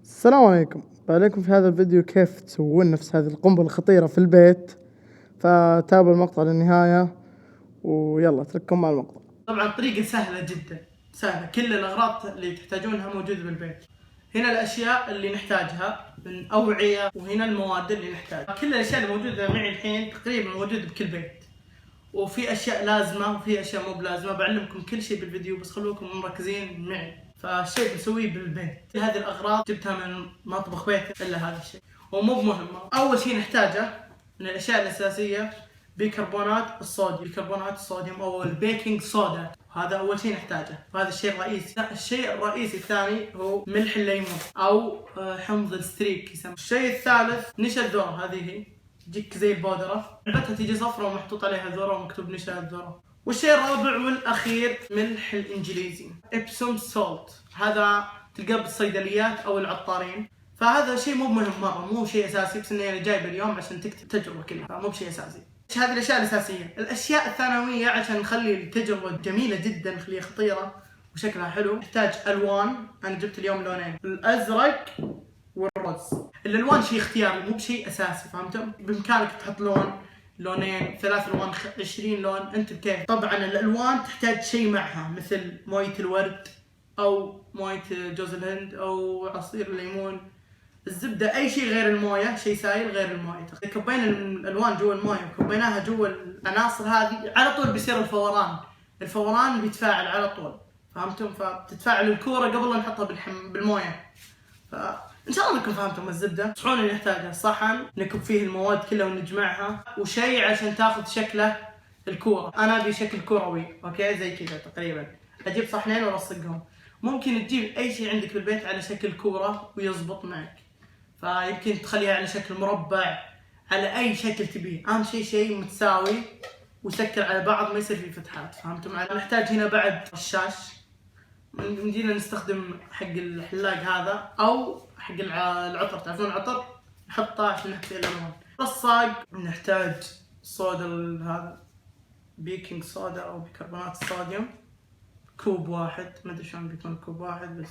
السلام عليكم. بعليكم في هذا الفيديو كيف تسوون نفس هذه القنبلة الخطيرة في البيت، فتابعوا المقطع للنهاية ويلا اترككم مع المقطع. طبعا طريقة سهلة جدا، سهلة. كل الأغراض اللي تحتاجونها موجودة بالبيت. هنا الأشياء اللي نحتاجها من أوعية، وهنا المواد اللي نحتاجها. كل الأشياء اللي موجودة معي الحين تقريبا موجودة بكل بيت، وفي أشياء لازمة وفي أشياء مو بلازمة. بعلمكم كل شيء بالفيديو، بس خلوكم مركزين معي. فالشيء بنسويه بالبيت. هذه الأغراض جبتها من مطبخ بيتي، إلا هذا الشيء ومو مهمة. أول شيء نحتاجه من الأشياء الأساسية بيكربونات الصوديوم أو البيكنج صودا. هذا أول شيء نحتاجه، وهذا الشيء الرئيسي. الشيء الرئيسي الثاني هو ملح الليمون أو حمض الستريك يسمى. الشيء الثالث نشا الذرة. هذه هي تجيك زي البودرة، علبتها تيجي صفرة ومحطوط عليها ذرة ومكتوب نشا الذرة. والشيء الرابع والأخير ملح الإنجليزي إبسوم سولت. هذا تلقاه بالصيدليات أو العطارين. فهذا شيء مو مهم مرة، مو شيء أساسي، بس إني أنا جايبه اليوم عشان تكتب التجربة كلها، فمو بشيء أساسي. هذه الأشياء الأساسية. الأشياء الثانوية عشان نخلي التجربة جميلة جدا، نخليها خطيرة وشكلها حلو، نحتاج ألوان. أنا جبت اليوم لونين، الأزرق والرز. الألوان شيء اختياري مو بشيء أساسي، فهمتم؟ بإمكانك تحط لونين، 3 ألوان، 20 لون، أنت بكيف. طبعا الألوان تحتاج شيء معها، مثل موية الورد أو موية جوز الهند أو عصير الليمون، الزبدة، أي شيء غير الموية، شيء سائل غير الموية. كبينا الألوان جوا الموية وكبيناها جوا العناصر هذه، على طول بيصير الفوران بيتفاعل على طول، فهمتم؟ فبتتفاعل الكورة قبل لا نحطها بالموية. فإن شاء الله انكم فهمتم. الزبدة، الصحون اللي نحتاجها، صحن نكب فيه المواد كلها ونجمعها، وشيء عشان تاخذ شكله الكورة. أنا أبي شكل كروي، أوكي، زي كذا تقريبا. أجيب صحنين وألصقهم. ممكن تجيب أي شيء عندك بالبيت على شكل كورة ويزبط معك. فيمكن تخليها على شكل مربع، على اي شكل تبيه. اهم شيء متساوي ويسكر على بعض، ما يصير فيه فتحات، فهمتم؟ نحتاج هنا بعد رشاش. نجينا نستخدم حق الحلاق هذا او حق العطر، تعرفون العطر، نحطه عشان نحطي الالوان. رصاق، نحتاج صودا، هذا بيكنج صودا او بيكربونات الصوديوم، كوب واحد. ما ادري شلون بيكون كوب واحد، بس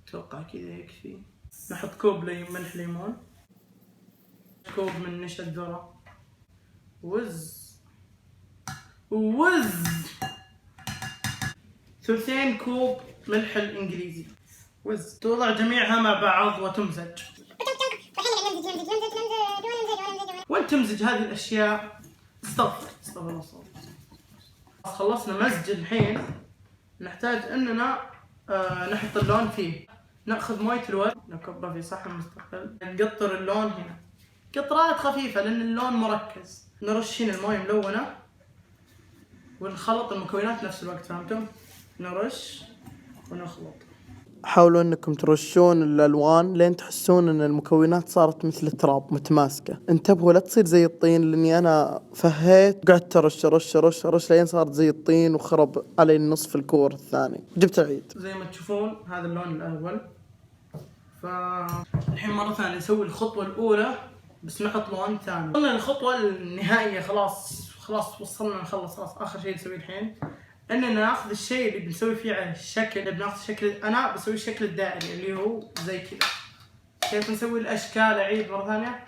اتوقع كذا يكفي. نحط كوب ملح ليمون، كوب من نشا الذرة، ثلثين كوب ملح الإنجليزي، توضع جميعها مع بعض وتمزج. وانت تمزج هذه الأشياء، استغفر الله. خلصنا مزج. الحين نحتاج أننا نحط اللون فيه. نأخذ موية الورد، نكبها في صحن مستقل، نقطر اللون هنا قطرات خفيفة لأن اللون مركز. نرش هنا الموية ملونة ونخلط المكونات نفس الوقت، فهمتم؟ نرش ونخلط. حاولوا انكم ترشون الالوان لين تحسون ان المكونات صارت مثل التراب متماسكة. انتبهوا لا تصير زي الطين، لاني انا فهيت قعدت ارش لين صارت زي الطين وخرب علي نصف الكور الثاني، جبت العيد. زي ما تشوفون هذا اللون الاول. فالحين مرة ثانية نسوي الخطوة الاولى، بس نحط لون ثاني. وصلنا للخطوة النهائية، خلاص وصلنا نخلص. خلاص اخر شيء نسويه الحين اننا ناخذ الشيء اللي بنسوي فيه على الشكل. بناخذ شكل، انا بسوي الشكل الدائري اللي هو زي كذا. كيف نسوي الاشكال؟ اعيد مرة ثانية،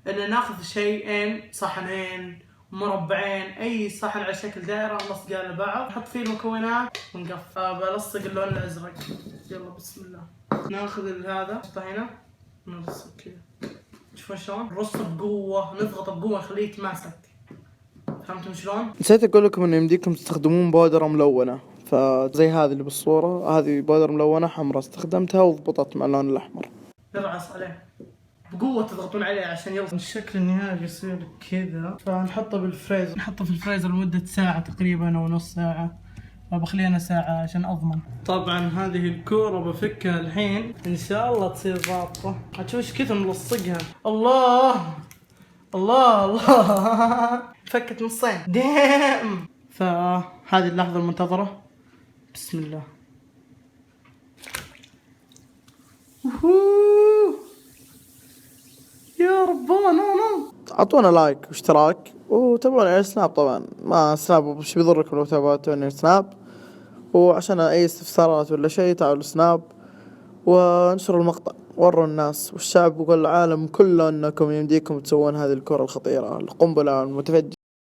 ان ناخذ شيئين، صحنين، مربعين، اي صحن على شكل دائرة نلصقها على بعض، نحط فيه المكونات ونقفل. بلصق اللون الازرق، يلا بسم الله. ناخذ هذا نحطه هنا، نلصق كذا. تشوفون شلون؟ نرص بقوة، نضغط بقوة نخليه يتماسك. فهمتم شلون؟ نسيت اقول لكم انه يمديكم تستخدمون بودرة ملونة، فزي هذه اللي بالصورة، هذه بودرة ملونة حمراء استخدمتها وضبطت مع اللون الاحمر. نرعص عليه بقوة، تضغطون عليه عشان يوصل. الشكل النهائي بيصير كذا. فنحطه بالفريزر، نحطه في الفريزر لمدة ساعة تقريبا او نص ساعة، فبخليها أنا ساعة عشان أضمن. طبعا هذه الكورة بفكها الحين، إن شاء الله تصير ضابطة. هتشوف إيش كثر ملصقها. الله فكت نصين دام. فهذه اللحظة المنتظرة، بسم الله. يا ربنا. اعطونا لايك واشتراك وتابعونا على سناب. طبعا ما سناب وش بيضركم لو تابعتوني سناب، وعشان اي استفسارات ولا شيء تعالوا سناب. وانشروا المقطع، وروا الناس والشعب والعالم كله انكم يمديكم تسوون هذه الكرة الخطيرة، القنبلة المتفجرة.